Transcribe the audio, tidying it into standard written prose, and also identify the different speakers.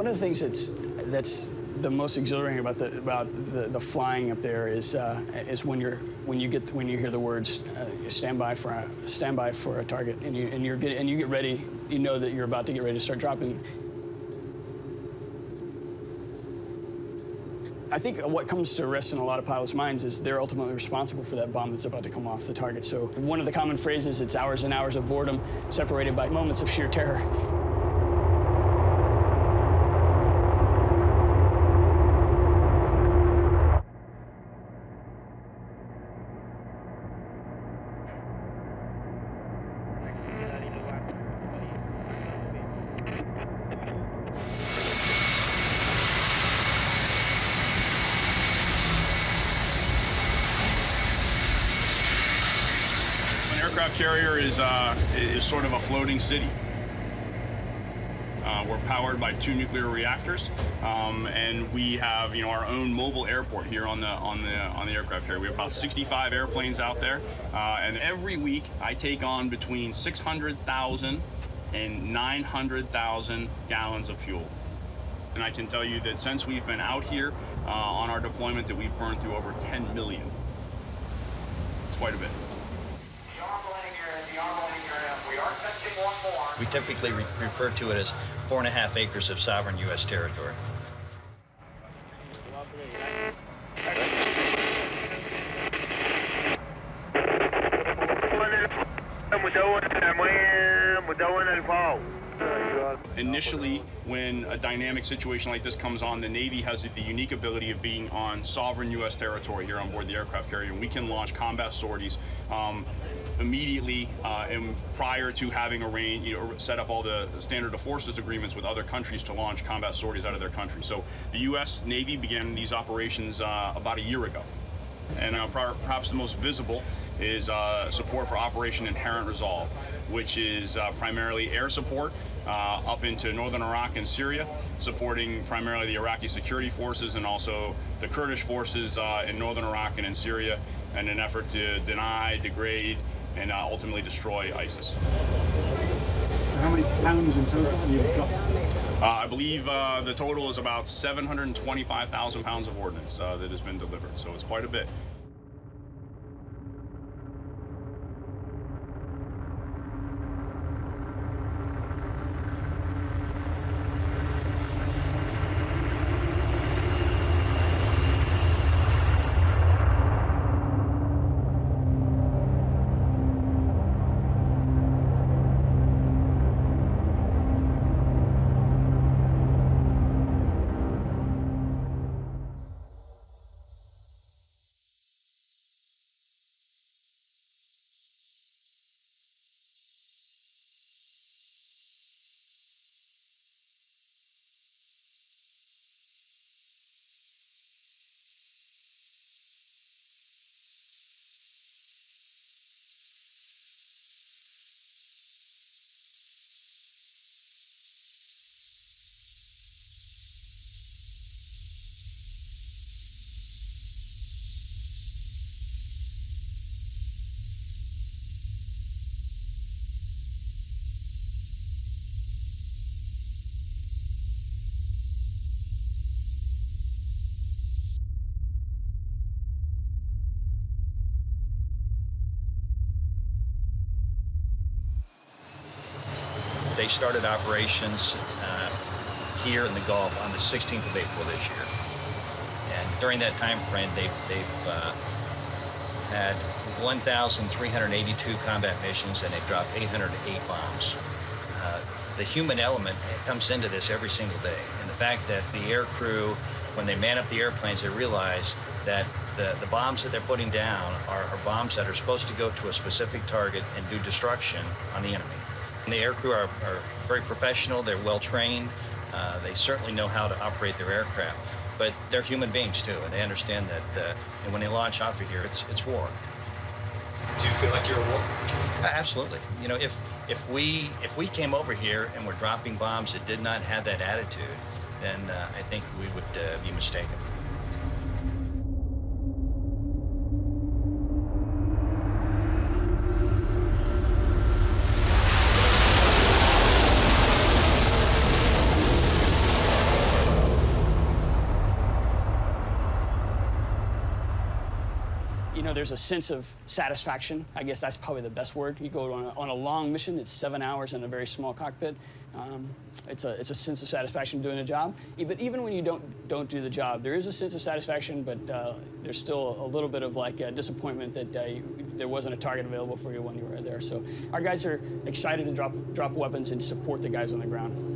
Speaker 1: One of the things that's the most exhilarating about the flying up there is when you hear the words stand by for a target, and you get ready. You know that you're about to get ready to start dropping. I think what comes to rest in a lot of pilots' minds is they're ultimately responsible for that bomb that's about to come off the target. So one of the common phrases, it's hours and hours of boredom separated by moments of sheer terror.
Speaker 2: Aircraft carrier is sort of a floating city. We're powered by 2 nuclear reactors, and we have our own mobile airport here on the aircraft carrier. We have about 65 airplanes out there, and every week I take on between 600,000 and 900,000 gallons of fuel. And I can tell you that since we've been out here on our deployment, that we've burned through over 10 million. It's quite a bit.
Speaker 3: We typically refer to it as 4.5 acres of sovereign U.S. territory.
Speaker 2: Initially, when a dynamic situation like this comes on, the Navy has the unique ability of being on sovereign U.S. territory here on board the aircraft carrier, and we can launch combat sorties immediately and prior to having set up all the standard of forces agreements with other countries to launch combat sorties out of their country. So the U.S. Navy began these operations about a year ago. And perhaps the most visible is support for Operation Inherent Resolve, which is primarily air support up into northern Iraq and Syria, supporting primarily the Iraqi security forces and also the Kurdish forces in northern Iraq and in Syria in an effort to deny, degrade, and ultimately destroy ISIS.
Speaker 4: So how many pounds in total have you dropped?
Speaker 2: I believe the total is about 725,000 pounds of ordnance that has been delivered, so it's quite a bit.
Speaker 3: They started operations here in the Gulf on the 16th of April this year. And during that time frame, they've had 1,382 combat missions, and they've dropped 808 bombs. The human element comes into this every single day. And the fact that the air crew, when they man up the airplanes, they realize that the bombs that they're putting down are bombs that are supposed to go to a specific target and do destruction on the enemy. And the aircrew are very professional, they're well trained, they certainly know how to operate their aircraft, but they're human beings too, and they understand that and when they launch off of here, it's war.
Speaker 5: Do you feel like you're at war?
Speaker 3: Absolutely. You know, if we came over here and were dropping bombs that did not have that attitude, then I think we would be mistaken.
Speaker 1: you know, there's a sense of satisfaction. I guess that's probably the best word. You go on a long mission. It's 7 hours in a very small cockpit. It's a sense of satisfaction doing a job. But even when you don't do the job, there is a sense of satisfaction. But there's still a little bit of like disappointment that there wasn't a target available for you when you were there. So our guys are excited to drop weapons and support the guys on the ground.